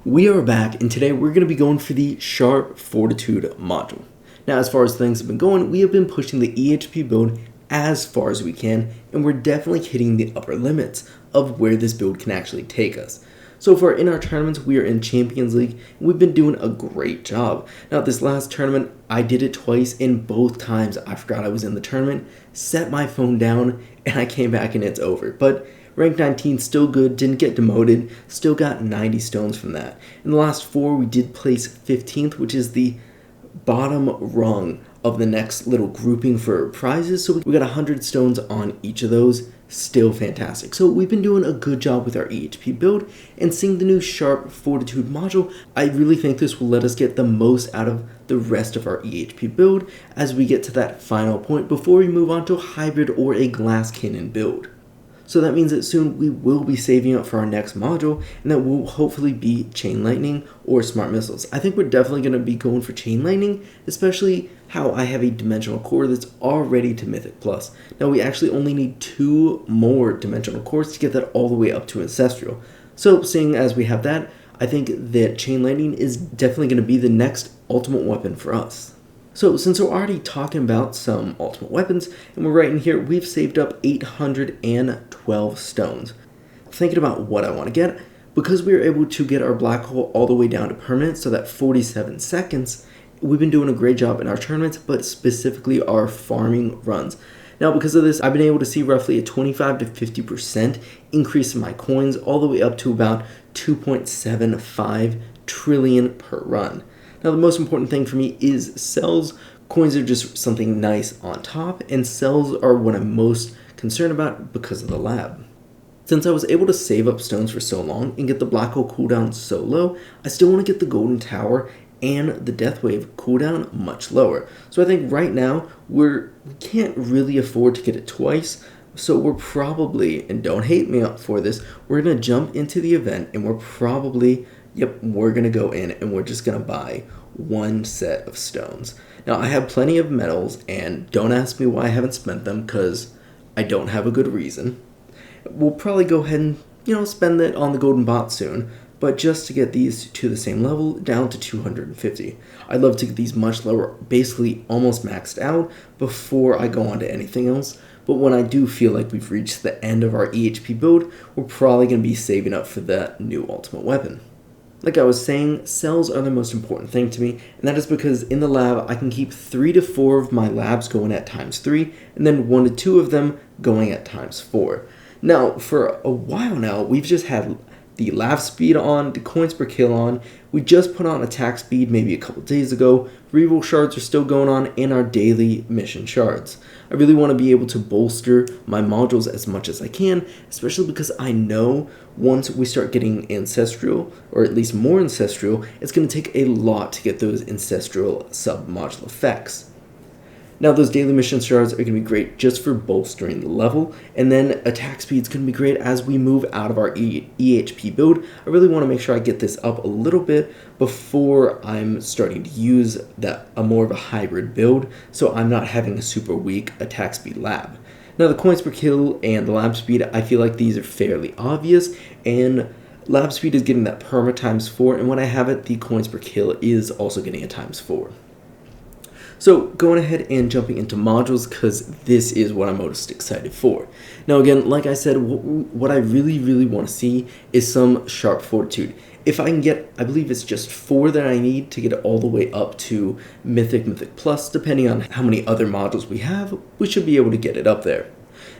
We are back, and today we're going to be going for the Sharp Fortitude module. Now, as far as things have been going, we have been pushing the eHP build as far as we can, and we're definitely hitting the upper limits of where this build can actually take us. So far in our tournaments, we are in Champions League, and we've been doing a great job. Now, this last tournament, I did it twice, and both times I forgot I was in the tournament, set my phone down, and I came back and it's over. But Rank 19, still good, didn't get demoted, still got 90 stones from that. In the last 4, we did place 15th, which is the bottom rung of the next little grouping for prizes. So we got 100 stones on each of those, still fantastic. So we've been doing a good job with our eHP build, and seeing the new Sharp Fortitude module, I really think this will let us get the most out of the rest of our eHP build as we get to that final point before we move on to a hybrid or a glass cannon build. So that means that soon we will be saving up for our next module, and that will hopefully be Chain Lightning or Smart Missiles. I think we're definitely going to be going for Chain Lightning, especially how I have a Dimensional Core that's already to Mythic Plus. Now we actually only need 2 more Dimensional Cores to get that all the way up to Ancestral. So seeing as we have that, I think that Chain Lightning is definitely going to be the next ultimate weapon for us. So since we're already talking about some ultimate weapons, and we're right in here, we've saved up 812 stones. Thinking about what I want to get, because we were able to get our black hole all the way down to permanent, so that 47 seconds, we've been doing a great job in our tournaments, but specifically our farming runs. Now because of this, I've been able to see roughly a 25 to 50% increase in my coins, all the way up to about 2.75 trillion per run. Now the most important thing for me is cells. Coins are just something nice on top, and cells are what I'm most concerned about because of the lab. Since I was able to save up stones for so long and get the black hole cooldown so low, I still want to get the golden tower and the death wave cooldown much lower. So I think right now we can't really afford to get it twice. So we're probably, and don't hate me up for this, we're going to jump into the event and we're probably, we're going to go in and we're just going to buy 1 set of stones. Now I have plenty of metals, and don't ask me why I haven't spent them because I don't have a good reason. We'll probably go ahead and, spend it on the golden bot soon, but just to get these to the same level, down to 250. I'd love to get these much lower, basically almost maxed out before I go on to anything else. But when I do feel like we've reached the end of our eHP build, we're probably going to be saving up for that new ultimate weapon. Like I was saying, cells are the most important thing to me, and that is because in the lab I can keep 3 to 4 of my labs going at ×3, and then 1 to 2 of them going at ×4. Now, for a while now, we've just had the lab speed on, the coins per kill on, we just put on attack speed maybe a couple days ago, reroll shards are still going on, and our daily mission shards. I really want to be able to bolster my modules as much as I can, especially because I know once we start getting ancestral, or at least more ancestral, it's going to take a lot to get those ancestral sub-module effects. Now those daily mission shards are going to be great just for bolstering the level, and then attack speed is going to be great as we move out of our eHP build. I really want to make sure I get this up a little bit before I'm starting to use a more of a hybrid build, so I'm not having a super weak attack speed lab. Now the coins per kill and the lab speed, I feel like these are fairly obvious, and lab speed is getting that perma ×4, and when I have it, the coins per kill is also getting a ×4. So going ahead and jumping into modules, because this is what I'm most excited for. Now again, like I said, what I really want to see is some Sharp Fortitude. If I can get, I believe it's just 4 that I need to get it all the way up to Mythic Plus, depending on how many other modules we have, we should be able to get it up there.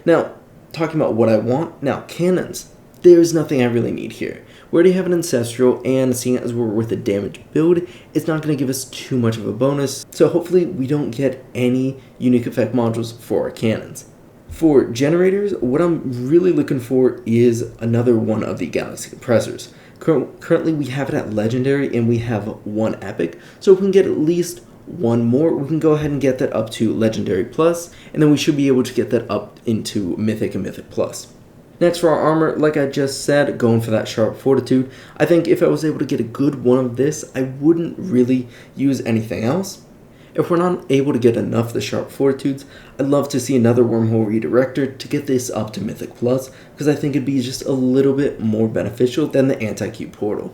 Now, talking about what I want, now cannons. There's nothing I really need here. We already have an Ancestral, and seeing as we're with a damage build, it's not going to give us too much of a bonus, so hopefully we don't get any unique effect modules for our cannons. For generators, what I'm really looking for is another one of the Galaxy Compressors. Currently we have it at Legendary, and we have 1 Epic, so if we can get at least 1 more, we can go ahead and get that up to Legendary Plus, and then we should be able to get that up into Mythic and Mythic Plus. Next for our armor, like I just said, going for that Sharp Fortitude. I think if I was able to get a good one of this, I wouldn't really use anything else. If we're not able to get enough of the Sharp Fortitudes, I'd love to see another Wormhole Redirector to get this up to Mythic Plus, because I think it'd be just a little bit more beneficial than the Anti-Cube Portal.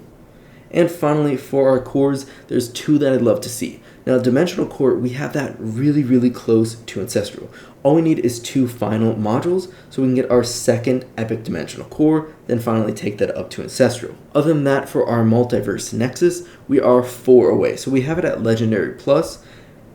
And finally, for our cores, there's two that I'd love to see. Now, Dimensional Core, we have that really close to Ancestral. All we need is 2 final modules, so we can get our second Epic Dimensional Core, then finally take that up to Ancestral. Other than that, for our Multiverse Nexus, we are 4 away. So we have it at Legendary Plus.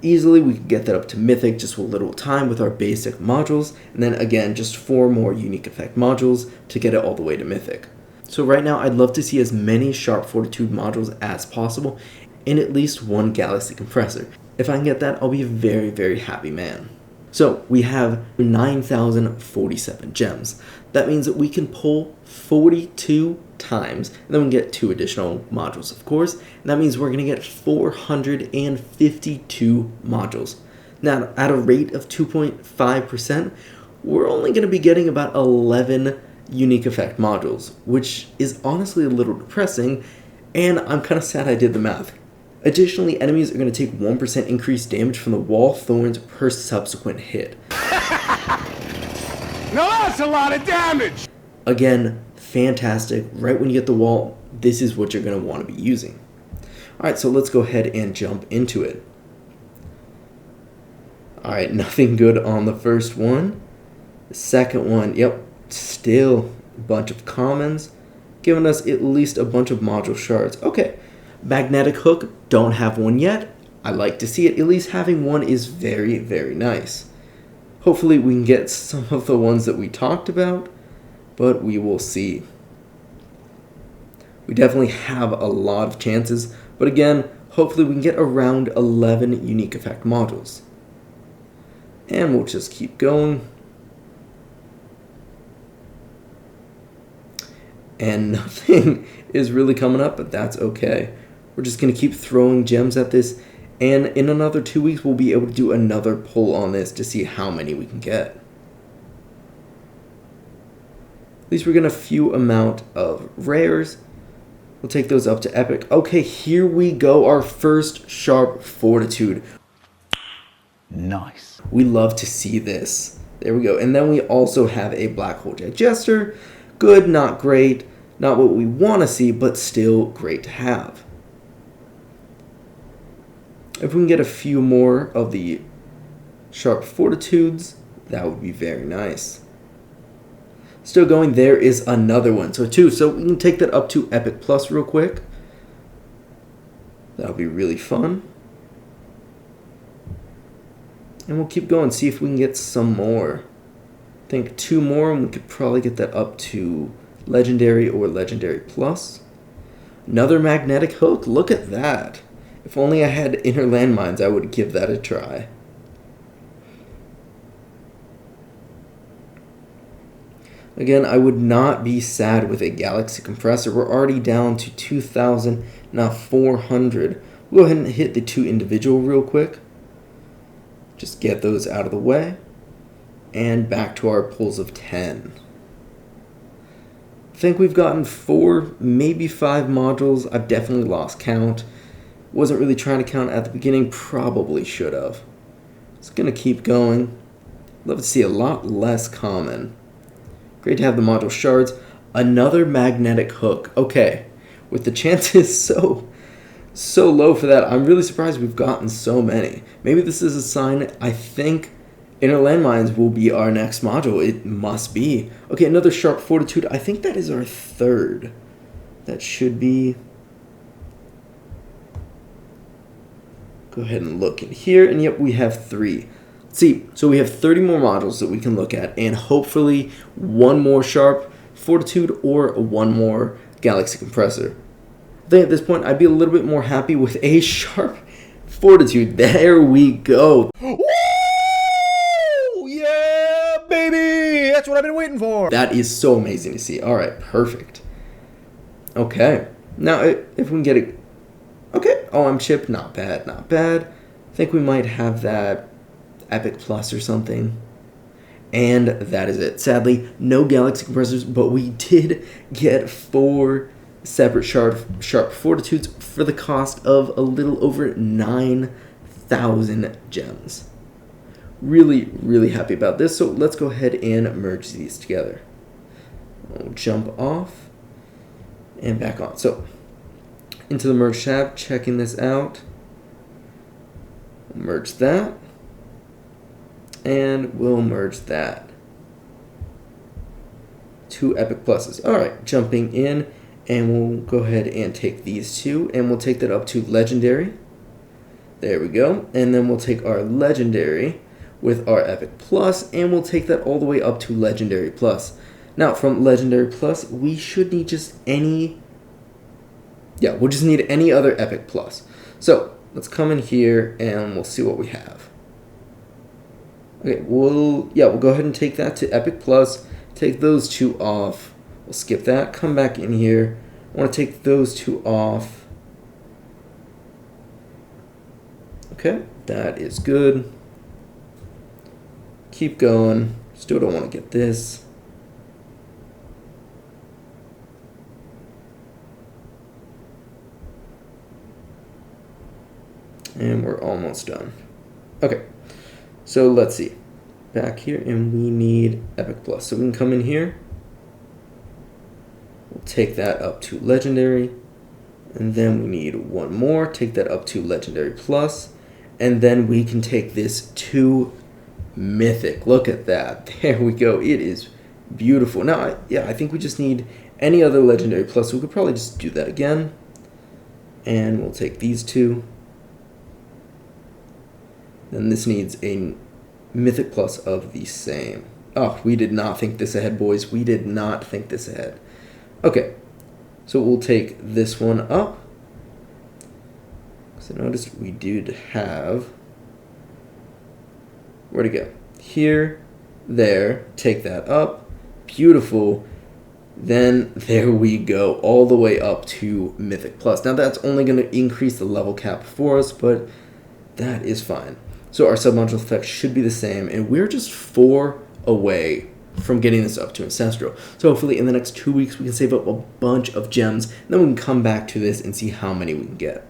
Easily, we can get that up to Mythic just with a little time with our basic modules, and then again, just 4 more Unique Effect modules to get it all the way to Mythic. So right now, I'd love to see as many Sharp Fortitude modules as possible, and at least 1 Galaxy Compressor. If I can get that, I'll be a very happy man. So we have 9,047 gems. That means that we can pull 42 times, and then we get 2 additional modules, of course, and that means we're going to get 452 modules. Now, at a rate of 2.5%, we're only going to be getting about 11 Unique Effect modules, which is honestly a little depressing, and I'm kind of sad I did the math. Additionally, enemies are going to take 1% increased damage from the wall thorns per subsequent hit. Now that's a lot of damage! Again, fantastic. Right when you get the wall, this is what you're going to want to be using. Alright, so let's go ahead and jump into it. Alright, nothing good on the first one. The second one, yep, still a bunch of commons, giving us at least a bunch of module shards. Okay. Magnetic Hook, don't have one yet. I like to see it. At least having one is very nice. Hopefully we can get some of the ones that we talked about, but we will see. We definitely have a lot of chances, but again, hopefully we can get around 11 Unique Effect modules. And we'll just keep going. And nothing is really coming up, but that's okay. We're just going to keep throwing gems at this, and in another 2 weeks we'll be able to do another pull on this to see how many we can get. At least we're getting a few amount of rares. We'll take those up to Epic. Okay, here we go, our first Sharp Fortitude. Nice. We love to see this. There we go. And then we also have a Black Hole Digester. Good, not great. Not what we want to see, but still great to have. If we can get a few more of the Sharp Fortitudes, that would be very nice. Still going, there is another one. So 2, so we can take that up to Epic Plus real quick. That'll be really fun. And we'll keep going, see if we can get some more. I think 2 more, and we could probably get that up to Legendary or Legendary Plus. Another Magnetic Hook, look at that. If only I had Inner Landmines, I would give that a try. Again, I would not be sad with a Galaxy Compressor. We're already down to 2,000, now 400. We'll go ahead and hit the 2 individual real quick. Just get those out of the way. And back to our pulls of 10. I think we've gotten 4, maybe 5 modules. I've definitely lost count. Wasn't really trying to count at the beginning. Probably should have. It's going to keep going. Love to see a lot less common. Great to have the module shards. Another Magnetic Hook. Okay. With the chances so low for that, I'm really surprised we've gotten so many. Maybe this is a sign. I think Inner Landmines will be our next module. It must be. Okay, another Sharp Fortitude. I think that is our 3rd. That should be... Go ahead and look in here, and yep, we have 3. Let's see, so we have 30 more modules that we can look at, and hopefully 1 more Sharp Fortitude or 1 more Galaxy Compressor. I think at this point, I'd be a little bit more happy with a Sharp Fortitude. There we go. Woo! Yeah, baby! That's what I've been waiting for. That is so amazing to see. All right, perfect. Okay, now if we can get it... Okay, oh, I'm chipped. Not bad, not bad. I think we might have that Epic Plus or something. And that is it. Sadly, no Galaxy Compressors, but we did get 4 separate Sharp Fortitudes for the cost of a little over 9,000 gems. Really happy about this. So let's go ahead and merge these together. We'll jump off and back on. So into the merge tab, checking this out. Merge that. And we'll merge that. 2 epic pluses. Alright, jumping in, and we'll go ahead and take these two, and we'll take that up to legendary. There we go. And then we'll take our legendary with our epic plus, and we'll take that all the way up to legendary plus. Now, from legendary plus, we should need just any, we'll just need any other epic plus. So let's come in here and we'll see what we have. Okay, we'll go ahead and take that to epic plus, take those two off. We'll skip that, come back in here. I want to take those two off. Okay, that is good. Keep going. Still don't want to get this. And we're almost done. Okay, so let's see. Back here, and we need epic plus. So we can come in here. We'll take that up to legendary. And then we need one more. Take that up to legendary plus. And then we can take this to mythic. Look at that. There we go. It is beautiful. Now, I think we just need any other legendary plus. We could probably just do that again. And we'll take these two. Then this needs a mythic plus of the same. Oh, we did not think this ahead, boys. We did not think this ahead. Okay, so we'll take this one up. So notice we did have, where'd it go? Here, there, take that up. Beautiful. Then there we go, all the way up to mythic plus. Now that's only going to increase the level cap for us, but that is fine. So our submodule effect should be the same, and we're just 4 away from getting this up to Ancestral. So hopefully in the next 2 weeks we can save up a bunch of gems, and then we can come back to this and see how many we can get.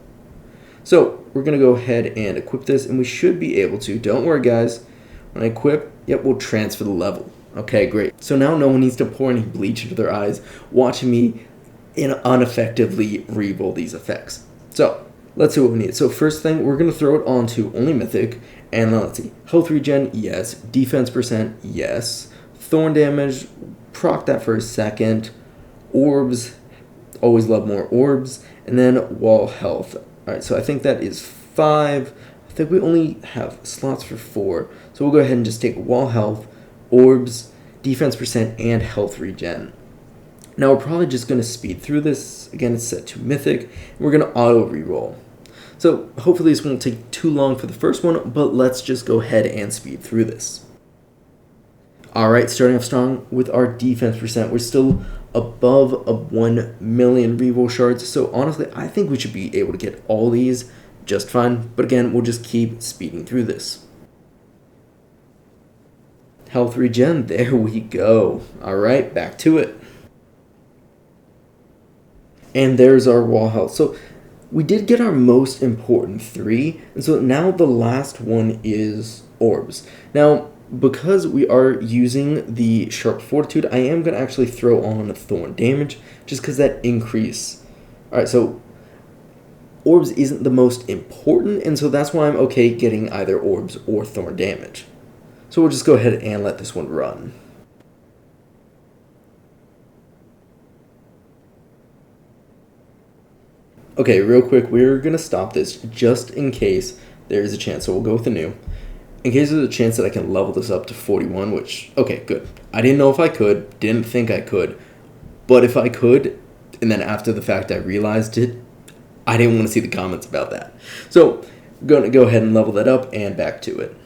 So we're going to go ahead and equip this, and we should be able to. Don't worry, guys. When I equip, we'll transfer the level. Okay, great. So now no one needs to pour any bleach into their eyes watching me ineffectively reroll these effects. So let's see what we need. So first thing, we're going to throw it onto only mythic, and let's see. Health regen, yes. Defense percent, yes. Thorn damage, proc that for a second. Orbs, always love more orbs. And then wall health. Alright, so I think that is 5. I think we only have slots for 4. So we'll go ahead and just take wall health, orbs, defense percent, and health regen. Now we're probably just going to speed through this. Again, it's set to mythic, and we're going to auto reroll. So hopefully this won't take too long for the first one, but let's just go ahead and speed through this. Alright, starting off strong with our defense percent. We're still above a 1 million reroll shards, so honestly, I think we should be able to get all these just fine. But again, we'll just keep speeding through this. Health regen, there we go. Alright, back to it. And there's our wall health. So we did get our most important 3, and so now the last one is orbs. Now, because we are using the Sharp Fortitude, I am going to actually throw on Thorn damage, just because that increase. Alright, so orbs isn't the most important, and so that's why I'm okay getting either orbs or Thorn damage. So we'll just go ahead and let this one run. Okay, real quick, we're going to stop this just in case there is a chance. So we'll go with the new. In case there's a chance that I can level this up to 41, which, okay, good. I didn't know if I could, didn't think I could, but if I could, and then after the fact I realized it, I didn't want to see the comments about that. So I'm going to go ahead and level that up and back to it.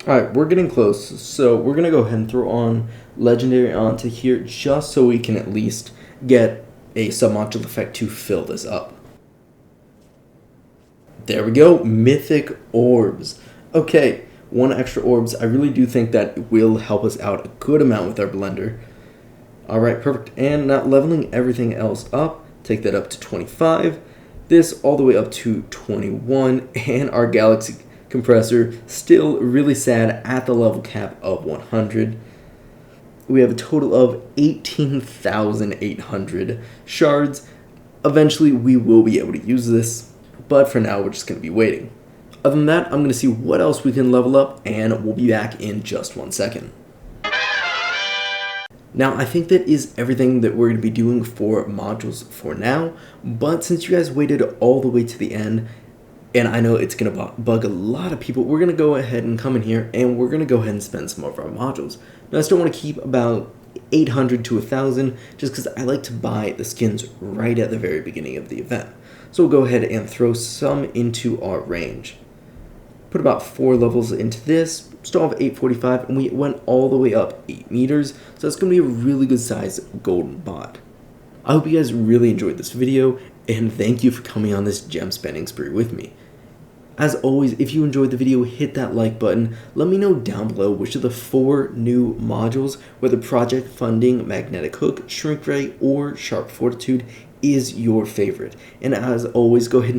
Alright, we're getting close, so we're going to go ahead and throw on Legendary onto here just so we can at least get a submodule effect to fill this up. There we go, Mythic Orbs. Okay, 1 extra orbs. I really do think that will help us out a good amount with our blender. Alright, perfect. And now leveling everything else up, take that up to 25. This all the way up to 21, and our Galaxy Compressor, still really sad at the level cap of 100. We have a total of 18,800 shards. Eventually, we will be able to use this, but for now, we're just going to be waiting. Other than that, I'm going to see what else we can level up, and we'll be back in just 1 second. Now, I think that is everything that we're going to be doing for modules for now, but since you guys waited all the way to the end, and I know it's going to bug a lot of people, we're going to go ahead and come in here, and we're going to go ahead and spend some of our modules. Now, I still want to keep about 800 to 1,000, just because I like to buy the skins right at the very beginning of the event. So we'll go ahead and throw some into our range. Put about 4 levels into this, still have 845, and we went all the way up 8 meters, so that's going to be a really good size golden bot. I hope you guys really enjoyed this video, and thank you for coming on this gem spending spree with me. As always, if you enjoyed the video, hit that like button. Let me know down below which of the 4 new modules, whether Project Funding, Magnetic Hook, Shrink Ray, or Sharp Fortitude, is your favorite. And as always, go ahead and